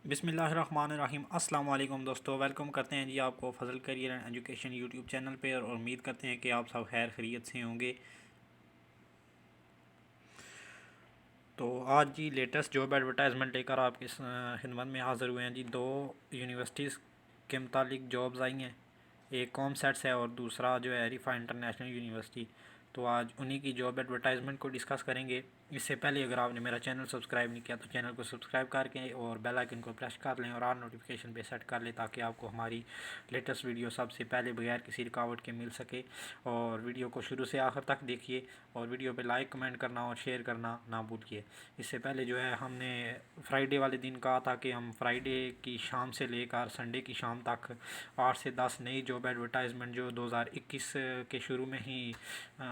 बिस्मिल्लाहिर्रहमानिर्रहीम अस्सलाम वालेकुम दोस्तों, वेलकम करते हैं जी आपको Fazal career and education YouTube channel पे और उम्मीद करते हैं कि आप सब खैर खैरियत से होंगे। तो आज जी लेटेस्ट जॉब एडवर्टाइजमेंट लेकर आपकी खिदमत में हाज़िर हुए हैं जी। दो यूनिवर्सिटीज़ के मुतालिक जॉब्स आई हैं, एक कॉम सेट्स है और दूसरा जो है रिफा इंटरनेशनल यूनिवर्सिटी। तो आज उन्हीं की जॉब एडवर्टाइजमेंट को डिस्कस करेंगे। इससे पहले अगर आपने मेरा चैनल सब्सक्राइब नहीं किया तो चैनल को सब्सक्राइब करके और बेल आइकन को प्रेस कर लें और आल नोटिफिकेशन पे सेट कर लें ताकि आपको हमारी लेटेस्ट वीडियो सबसे पहले बगैर किसी रुकावट के मिल सके। और वीडियो को शुरू से आखिर तक देखिए और वीडियो पे लाइक कमेंट करना और शेयर करना ना भूलिए। इससे पहले जो है हमने फ्राइडे वाले दिन कहा था कि हम फ्राइडे की शाम से लेकर संडे की शाम तक 8 से 10 नई जॉब एडवर्टाइजमेंट जो 2021 के शुरू में ही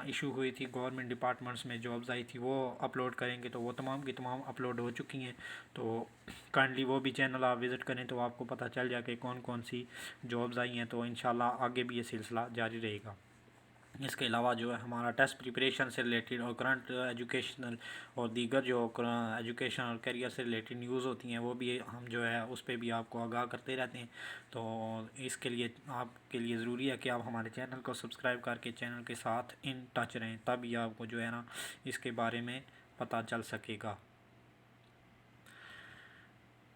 इशू हुई थी, गवर्नमेंट डिपार्टमेंट्स में जॉब्स आई थी, वो अपलोड करेंगे। तो वो तमाम की तमाम अपलोड हो चुकी हैं। तो काइंडली वो भी चैनल आप विज़िट करें तो आपको पता चल जाए कि कौन कौन सी जॉब्स आई हैं। तो इंशाल्लाह आगे भी ये सिलसिला जारी रहेगा। इसके अलावा जो है हमारा टेस्ट प्रिपरेशन से रिलेटेड और करंट एजुकेशनल और दीगर जो एजुकेशन और करियर से रिलेटेड न्यूज़ होती हैं वो भी हम जो है उस पर भी आपको आगाह करते रहते हैं। तो इसके लिए आपके लिए ज़रूरी है कि आप हमारे चैनल को सब्सक्राइब करके चैनल के साथ इन टच रहें, तभी आपको जो है ना इसके बारे में पता चल सकेगा।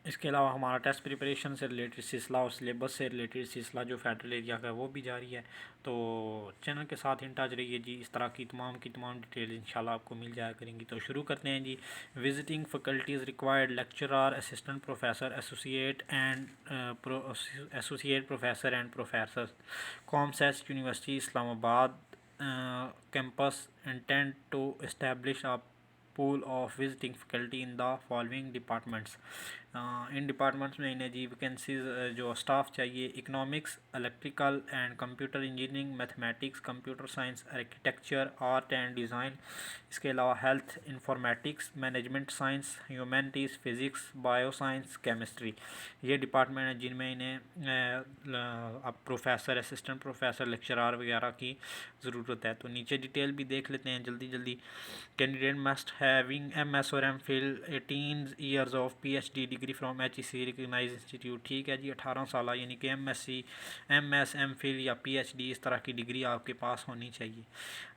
इसके अलावा हमारा टेस्ट प्रिपरेशन से रिलेटेड सिलसिला और सिलेबस से रिलेटेड सिलसिला जो फेडरल एरिया का है वो भी जारी है। तो चैनल के साथ इन टच रहिए जी। इस तरह की तमाम डिटेल इंशाल्लाह आपको मिल जाया करेंगी। तो शुरू करते हैं जी। Visiting faculties required lecturer, assistant professor, associate professor and professor, कॉमसेस university Islamabad campus intent to establish a pool of visiting faculty in the following departments। इन डिपार्टमेंट्स में इन्हें जी वैकेंसीज जो स्टाफ चाहिए economics, electrical and computer engineering, mathematics, computer science, architecture, art and design. इसके अलावा health informatics, management science, humanities, physics, bio science, chemistry. ये department है जिनमें इन्हें अब प्रोफेसर, असिस्टेंट प्रोफेसर, लेक्चरार वगैरह की ज़रूरत है। तो नीचे डिटेल भी देख लेते हैं जल्दी जल्दी। कैंडिडेट मस्ट हैविंग MS और MPhil, 18 years of PhD degree from HEC recognize institute. ठीक है जी, 18 साल यानी कि MSc, MS, MPhil या PhD इस तरह की डिग्री आपके पास होनी चाहिए।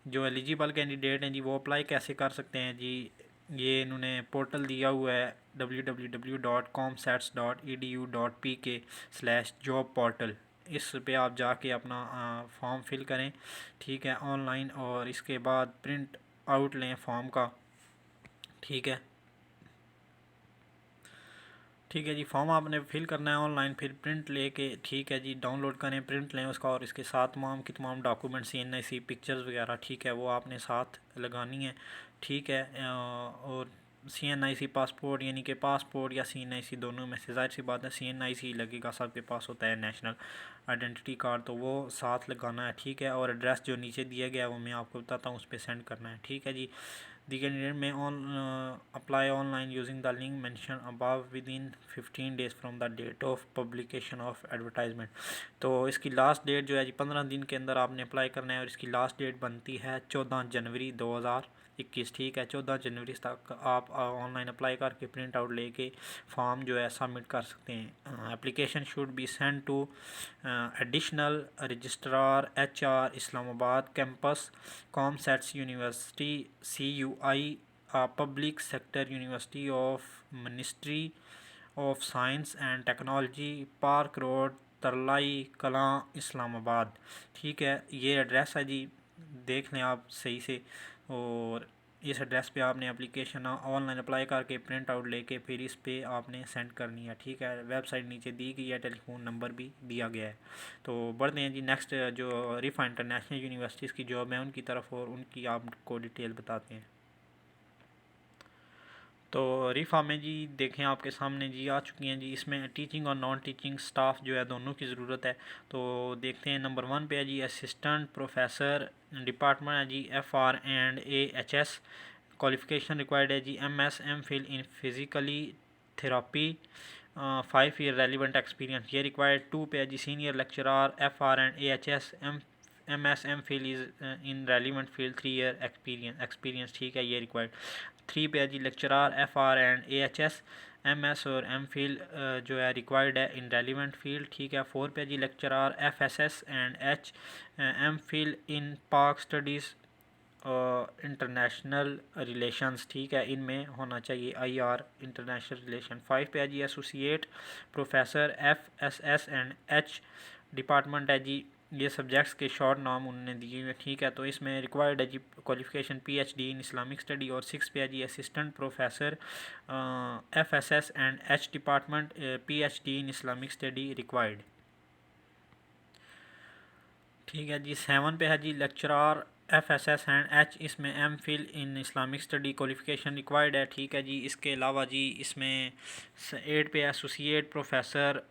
जो एलिजिबल कैंडिडेट हैं जी वो अप्लाई कैसे कर सकते हैं जी, ये इन्होंने पोर्टल दिया हुआ है www.comsats.edu.pk/job portal। इस पे आप जाके अपना फॉर्म फिल करें, ठीक है, ऑनलाइन, और इसके बाद प्रिंट आउट लें फॉर्म का। ठीक है, ठीक है जी, फॉर्म आपने फिल करना है ऑनलाइन, फिर प्रिंट लेके ठीक है जी डाउनलोड करें, प्रिंट लें उसका, और इसके साथ तमाम की तमाम डॉक्यूमेंट्स CNIC पिक्चर्स वगैरह ठीक है वो आपने साथ लगानी है। ठीक है, और CNIC पासपोर्ट यानी कि पासपोर्ट या CNIC दोनों में से ज़ाहिर सी बात है CNIC लगेगा, सबके पास होता है नेशनल आइडेंटिटी कार्ड, तो वो साथ लगाना है। ठीक है, और एड्रेस जो नीचे दिया गया है वो मैं आपको बताता हूँ, उस पर सेंड करना है। ठीक है जी, The candidate may apply online using the link mentioned above within 15 days from the date of publication of advertisement। तो इसकी लास्ट डेट जो है जी 15 दिन के अंदर आपने अप्लाई करना है और इसकी लास्ट डेट बनती है 14 जनवरी 2021। ठीक है, 14 जनवरी तक आप ऑनलाइन अप्लाई करके प्रिंट आउट लेके फॉर्म जो है सबमिट कर सकते हैं। Application should be send to additional registrar HR Islamabad campus, COMSATS university CUI, public sector university of ministry of science and technology, park road, Tarlai Kalan, Islamabad. ठीक है, ये एड्रेस है जी, देख लें आप सही से, और इस एड्रेस पे आपने एप्लीकेशन ऑनलाइन अप्लाई करके प्रिंट आउट लेके फिर इस पे आपने सेंड करनी है। ठीक है, वेबसाइट नीचे दी गई है, टेलीफोन नंबर भी दिया गया है। तो बढ़ते हैं जी नेक्स्ट, जो रिफा इंटरनेशनल यूनिवर्सिटीज़ की जॉब है उनकी तरफ और उनकी आपको डिटेल बताते हैं। तो रिफा में जी देखें आपके सामने जी आ चुकी हैं जी, इसमें टीचिंग और नॉन टीचिंग स्टाफ जो है दोनों की ज़रूरत है। तो देखते हैं, नंबर 1 पे है जी असिस्टेंट प्रोफेसर, डिपार्टमेंट है जी FR&AHS, क्वालिफिकेशन रिक्वायर्ड है जी MS MPhil in physically therapy, 5 year relevant experience ये रिक्वायर्ड। 2 पे है जी senior lecturer FR&AHS, MS MPhil is in relevant field, 3 year experience. ठीक है, ये रिक्वायर्ड। 3 पे है जी लेक्चरार FR&AHS, MS और MPhil जो है रिक्वायर्ड है इन रेलिवेंट फील्ड, ठीक है। 4 पे जी lecturer FSS and H MPhil in Pak studies international relations, ठीक है, इनमें होना चाहिए IR इंटरनेशनल रिलेशन। 5 पे है जी associate professor FSS and H department है जी, ये सब्जेक्ट्स के शॉर्ट नाम उन्होंने दिए हुए, ठीक है। तो इसमें रिक्वायर्ड है जी qualification PhD in Islamic study. और 6 पे है जी assistant professor FSS and H department PhD in Islamic study required, ठीक है जी। 7 पे है जी लेक्चरार FSS एंड H, इसमें MPhil in Islamic study qualification required है, ठीक है जी। इसके अलावा जी इसमें 8 पे एसोसिएट प्रोफेसर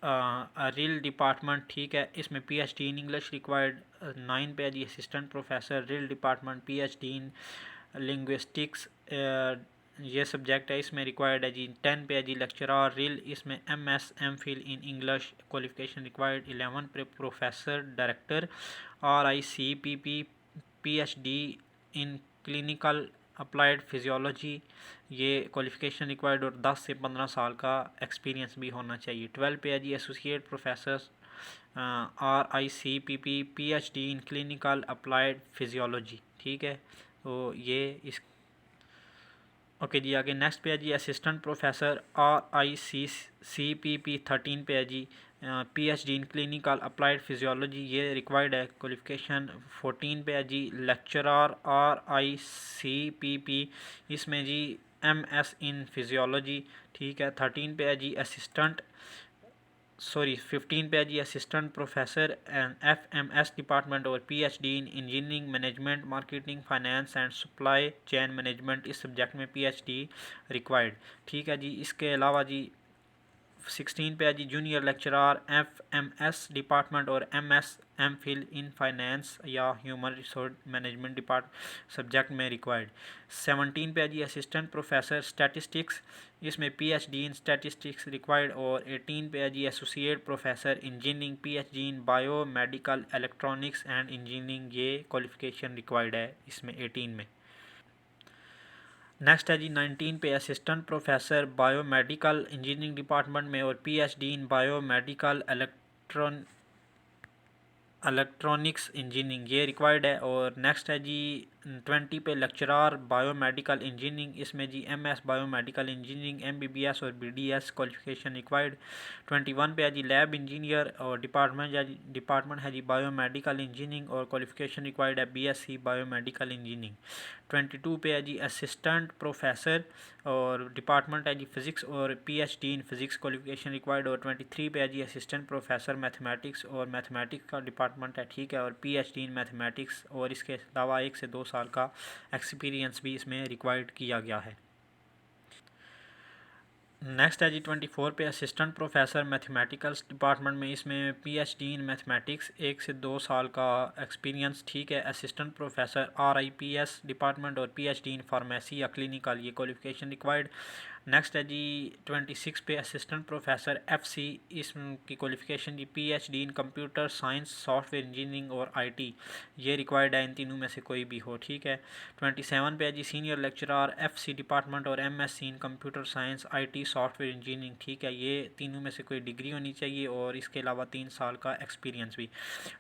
रिल डिपार्टमेंट, ठीक है, इसमें PhD इन इंग्लिश रिक्वायर्ड। 9 पे है जी असिस्टेंट प्रोफेसर रिल डिपार्टमेंट PhD इन लिंग्विस्टिक्स, ये सब्जेक्ट है, इसमें रिक्वायर्ड है जी। 10 पे है जी लेक्चरार रिल, इसमें MS MPhil in English qualification required. 11 पे professor director RICPP PhD in clinical applied physiology, ये क्वालिफिकेशन रिक्वायर्ड। और 10 से 15 साल का एक्सपीरियंस भी होना चाहिए। 12 पे है जी associate professor RICPP PhD in clinical applied physiology, ठीक है। तो ये इस ओके जी। आगे नेक्स्ट पे है जी असिस्टेंट प्रोफेसर RICPP। 13 पे है जी PhD in clinical applied physiology, ये रिक्वायर्ड है क्वालिफिकेशन। 14 पे है जी लेक्चरार RICPP, इसमें जी MS इन फिजियोलॉजी, ठीक है। 13 पे है जी 15 पे है जी assistant professor and FMS department और PhD in engineering management marketing finance and supply chain management, इस सब्जेक्ट में PhD रिक्वायर्ड, ठीक है जी। इसके अलावा जी 16 पे है जी जूनियर लेक्चरार FMS डिपार्टमेंट और MS MPhil इन फाइनेंस या human resource management depart subject में रिक्वायर्ड। 17 पे है जी असिस्टेंट प्रोफेसर स्टैटिस्टिक्स, इसमें PhD इन स्टैटिस्टिक्स रिक्वायर्ड। और 18 पे है जी associate professor engineering PhD in bio medical electronics and engineering, ये क्वालिफिकेशन रिक्वायर्ड है इसमें 18 में। नेक्स्ट है जी 19 पे assistant professor biomedical engineering department में और PhD इन बायोमेडिकल इलेक्ट्रॉनिक्स इंजीनियरिंग, ये रिक्वायर्ड है। और नेक्स्ट है जी 20 पे लेक्चरार बायोमेडिकल इंजीनियरिंग, इसमें जी MS बायोमेडिकल इंजीनियरिंग MBBS और BDS क्वालिफिकेशन रिक्वायर्ड। 21 पे है जी लैब इंजीनियर और डिपार्टमेंट है जी बायोमेडिकल इंजीनियरिंग और क्वालिफिकेशन रिक्वायर्ड है BSc बायोमेडिकल इंजीनियरिंग। 22 पे है जी असिस्टेंट प्रोफेसर और डिपार्टमेंट है जी फ़िज़िक्स और PhD इन फ़िज़िक्स क्वालिफिकेशन रिक्वायर्ड। और 23 पे है जी असिस्टेंट प्रोफेसर मैथमेटिक्स और मैथमेटिक्स का डिपार्टमेंट है, ठीक है, और PhD इन मैथमेटिक्स। और इसके अलावा 1 से 2 साल का एक्सपीरियंस भी इसमें रिक्वायर्ड किया गया है। नेक्स्ट है जी 24 पे असिस्टेंट प्रोफेसर मैथमेटिकल्स डिपार्टमेंट में, इसमें PhD इन मैथमेटिक्स 1 से 2 साल का एक्सपीरियंस, ठीक है। असिस्टेंट प्रोफेसर RIPS डिपार्टमेंट और PhD इन फार्मेसी या क्लिनिकल, ये क्वालिफिकेशन रिक्वायर्ड। नेक्स्ट है जी 26 पे असिस्टेंट प्रोफेसर FC, इसकी क्वालिफिकेशन जी PhD in computer science software engineering और IT, ये रिक्वायर्ड है, इन तीनों में से कोई भी हो, ठीक है। 27 पे है जी सीनियर लेक्चरार FC डिपार्टमेंट और MSc in computer science IT software engineering, ठीक है, ये तीनों में से कोई डिग्री होनी चाहिए और इसके अलावा 3 साल का एक्सपीरियंस भी।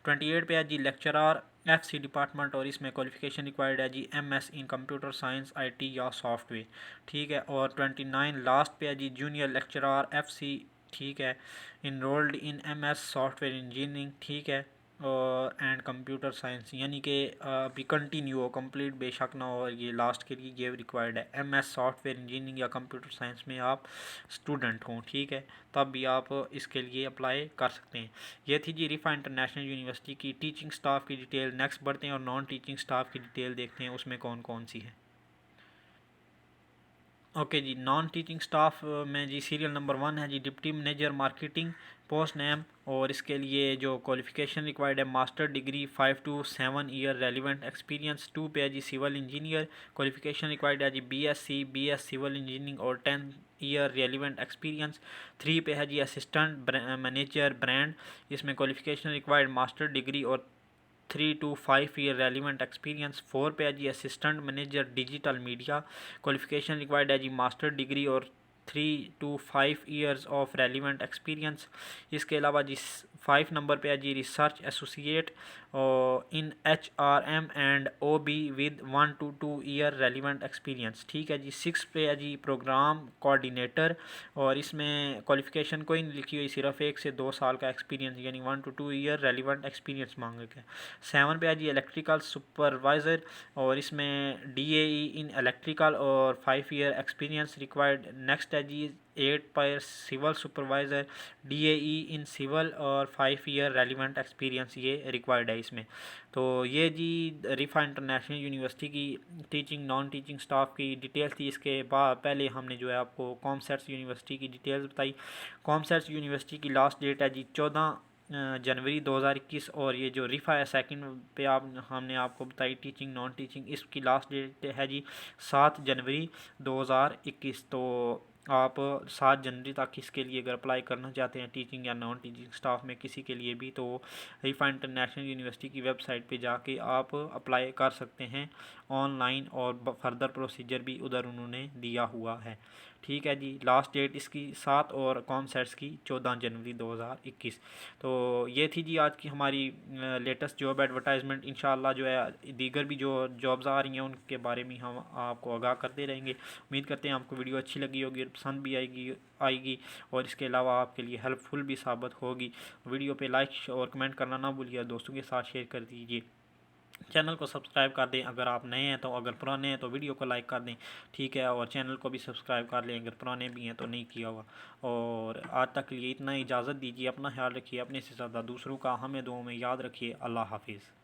28 पे है जी लेक्चरार FC डिपार्टमेंट और इसमें क्वालिफिकेशन रिक्वायर्ड है जी MS in computer science IT या सॉफ्टवेयर, ठीक है। और 29 लास्ट पे है जी जूनियर लेक्चरार FC, ठीक है, enrolled in MS software engineering, ठीक है, और एंड कंप्यूटर साइंस, यानी कि अभी कंटिन्यू हो, कंप्लीट बेशक ना हो, और ये लास्ट के लिए ये रिक्वायर्ड है। MS सॉफ्टवेयर इंजीनियरिंग या कंप्यूटर साइंस में आप स्टूडेंट हों, ठीक है, तब भी आप इसके लिए अप्लाई कर सकते हैं। ये थी जी रिफा इंटरनेशनल यूनिवर्सिटी की टीचिंग स्टाफ की डिटेल। नेक्स्ट बढ़ते हैं और नॉन टीचिंग स्टाफ की डिटेल देखते हैं उसमें कौन कौन सी है। ओके जी, नॉन टीचिंग स्टाफ में जी सीरियल नंबर 1 है जी deputy manager marketing post name, और इसके लिए जो क्वालिफिकेशन रिक्वायर्ड है master degree 5 to 7 year relevant experience. 2 पे है जी सिविल इंजीनियर, क्वालिफिकेशन रिक्वायर्ड है जी BSc BS सिविल इंजीनियरिंग और 10 ईयर रेलिवेंट एक्सपीरियंस। 3 पे है जी असिस्टेंट मैनेजर ब्रांड, इसमें क्वालिफिकेशन रिक्वायर्ड मास्टर डिग्री और 3 to 5 ईयर रेलिवेंट एक्सपीरियंस। 4 पे है जी assistant manager digital media, qualification required है जी मास्टर डिग्री और 3 to 5 years of relevant experience. इसके अलावा जी 5 नंबर पे है जी research associate in HRM and OB with 1 to 2 year relevant experience. ठीक है जी। 6 पे है जी प्रोग्राम कोऑर्डिनेटर, और इसमें क्वालिफिकेशन कोई नहीं लिखी हुई, सिर्फ 1 से 2 साल का एक्सपीरियंस यानी 1 to 2 ईयर रेलिवेंट एक्सपीरियंस मांगे गए। 7 पे है जी इलेक्ट्रिकल सुपरवाइज़र, और इसमें DAE इन इलेक्ट्रिकल और 5 ईयर एक्सपीरियंस रिक्वायर्ड। नेक्स्ट है जी 8 पर civil supervisor, DAE in civil और 5 ईयर रेलिवेंट एक्सपीरियंस ये रिक्वायर्ड है इसमें। तो ये जी रिफा इंटरनेशनल यूनिवर्सिटी की टीचिंग नॉन टीचिंग स्टाफ की डिटेल्स थी। इसके बाद पहले हमने जो है आपको कॉमसर्स यूनिवर्सिटी की डिटेल्स बताई। कॉमसर्स यूनिवर्सिटी की लास्ट डेट है जी 14 जनवरी 2021, और ये जो रिफ़ा है सेकंड पे हमने आपको बताई टीचिंग नॉन टीचिंग, इसकी लास्ट डेट है जी 7 जनवरी 2021। तो आप 7 जनवरी तक इसके लिए अगर अप्लाई करना चाहते हैं टीचिंग या नॉन टीचिंग स्टाफ में किसी के लिए भी, तो रिफ़ा इंटरनेशनल यूनिवर्सिटी की वेबसाइट पे जाके आप अप्लाई कर सकते हैं ऑनलाइन, और फर्दर प्रोसीजर भी उधर उन्होंने दिया हुआ है। ठीक है जी। लास्ट डेट इसकी 7 और कॉमसेट्स की 14 जनवरी 2021। तो ये थी जी आज की हमारी लेटेस्ट जॉब एडवर्टाइजमेंट। इंशाल्लाह जो है दीगर भी जो जॉब्स आ रही हैं उनके बारे में हम आपको आगाह करते रहेंगे। उम्मीद करते हैं आपको वीडियो अच्छी लगी होगी, पसंद भी आएगी और इसके अलावा आपके लिए हेल्पफुल भी साबित होगी। वीडियो पे लाइक और कमेंट करना ना भूलिए, दोस्तों के साथ शेयर कर दीजिए। चैनल को सब्सक्राइब कर दें अगर आप नए हैं, तो अगर पुराने हैं तो वीडियो को लाइक कर दें। ठीक है, और चैनल को भी सब्सक्राइब कर लें अगर पुराने भी हैं तो नहीं किया हुआ। और आज तक के लिए इतना, इजाज़त दीजिए। अपना ख्याल रखिए, अपने से ज़्यादा दूसरों का हमें दुआओं में याद रखिए। अल्लाह हाफिज़।